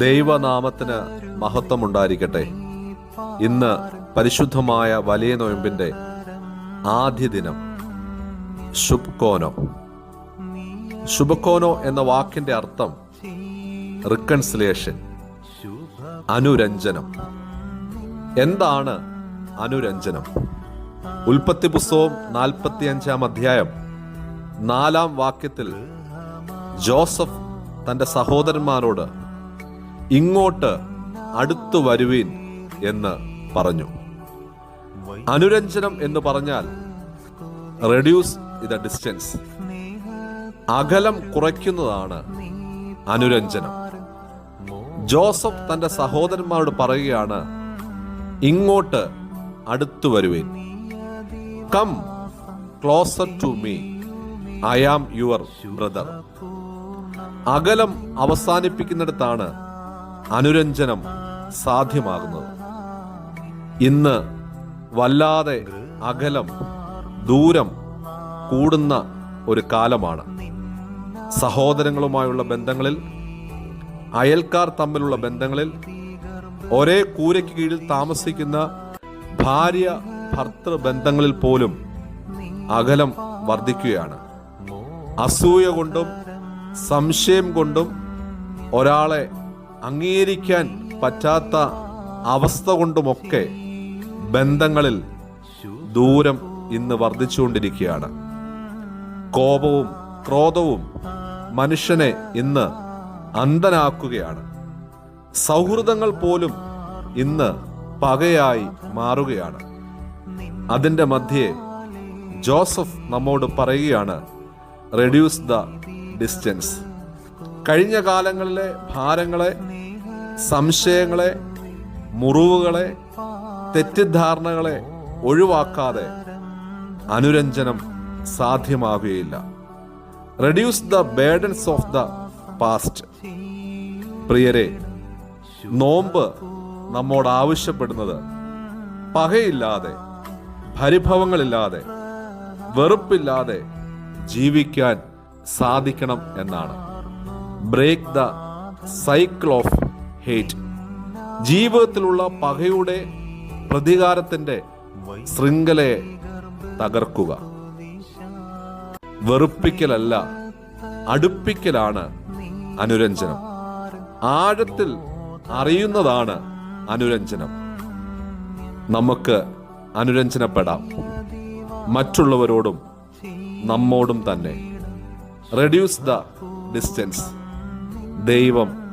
ദൈവനാമത്തിന് മഹത്വമുണ്ടായിരിക്കട്ടെ. ഇന്ന് പരിശുദ്ധമായ വലിയ നോയമ്പിന്റെ ആദ്യ ദിനം. ശുഭ്കോനോ. ശുഭകോനോ എന്ന വാക്കിന്റെ അർത്ഥം റിക്കൺസിലേഷൻ, അനുരഞ്ജനം. എന്താണ് അനുരഞ്ജനം? ഉൽപ്പത്തി പുസ്തകം 45-ാം അധ്യായം 4-ാം വാക്യത്തിൽ ജോസഫ് തന്റെ സഹോദരന്മാരോട് ഇങ്ങോട്ട് അടുത്തു വരുവീൻ എന്ന് പറഞ്ഞു. അനുരഞ്ജനം എന്ന് പറഞ്ഞാൽ റെഡ്യൂസ് ദ ഡിസ്റ്റൻസ്, അകലം കുറയ്ക്കുന്നതാണ് അനുരഞ്ജനം. ജോസഫ് തന്റെ സഹോദരന്മാരോട് പറയുകയാണ്, ഇങ്ങോട്ട് അടുത്തു വരുവീൻ. Come closer to me, I am your brother. അകലം അവസാനിപ്പിക്കുന്നിടത്താണ് അനുരഞ്ജനം സാധ്യമാകുന്നത്. ഇന്ന് വല്ലാതെ അകലം, ദൂരം കൂടുന്ന ഒരു കാലമാണ്. സഹോദരങ്ങളുമായുള്ള ബന്ധങ്ങളിൽ, അയൽക്കാർ തമ്മിലുള്ള ബന്ധങ്ങളിൽ, ഒരേ കൂരയ്ക്ക് കീഴിൽ താമസിക്കുന്ന ഭാര്യ ഭർത്തൃ ബന്ധങ്ങളിൽ പോലും അകലം വർദ്ധിക്കുകയാണ്. അസൂയ കൊണ്ടും സംശയം കൊണ്ടും ഒരാളെ അംഗീകരിക്കാൻ പറ്റാത്ത അവസ്ഥ കൊണ്ടുമൊക്കെ ബന്ധങ്ങളിൽ ദൂരം ഇന്ന് വർദ്ധിച്ചുകൊണ്ടിരിക്കുകയാണ്. കോപവും ക്രോധവും മനുഷ്യനെ ഇന്ന് അന്ധനാക്കുകയാണ്. സൗഹൃദങ്ങൾ പോലും ഇന്ന് പകയായി മാറുകയാണ്. അതിന്റെ മധ്യേ ജോസഫ് നമ്മോട് പറയുകയാണ്, റെഡ്യൂസ് ദ ഡിസ്റ്റൻസ്. കഴിഞ്ഞ കാലങ്ങളിലെ ഭാരങ്ങളെ, സംശയങ്ങളെ, മുറിവുകളെ, തെറ്റിദ്ധാരണകളെ ഒഴിവാക്കാതെ അനുരഞ്ജനം സാധ്യമാകുകയില്ല. Reduce the burdens of the past. പ്രിയരെ, നോമ്പ് നമ്മോട് ആവശ്യപ്പെടുന്നത് പകയില്ലാതെ, പരിഭവങ്ങളില്ലാതെ, വെറുപ്പില്ലാതെ ജീവിക്കാൻ സാധിക്കണം എന്നാണ്. Break the cycle of hate. ജീവിതത്തിലുള്ള പകയുടെ, പ്രതികാരത്തിന്റെ ശൃംഖലയെ തകർക്കുക. വെറുപ്പിക്കലല്ല, അടുപ്പിക്കലാണ് അനുരഞ്ജനം. ആഴത്തിൽ അറിയുന്നതാണ് അനുരഞ്ജനം. നമുക്ക് അനുരഞ്ജനപ്പെടാം, മറ്റുള്ളവരോടും നമ്മോടും തന്നെ. Reduce the distance. ദൈവം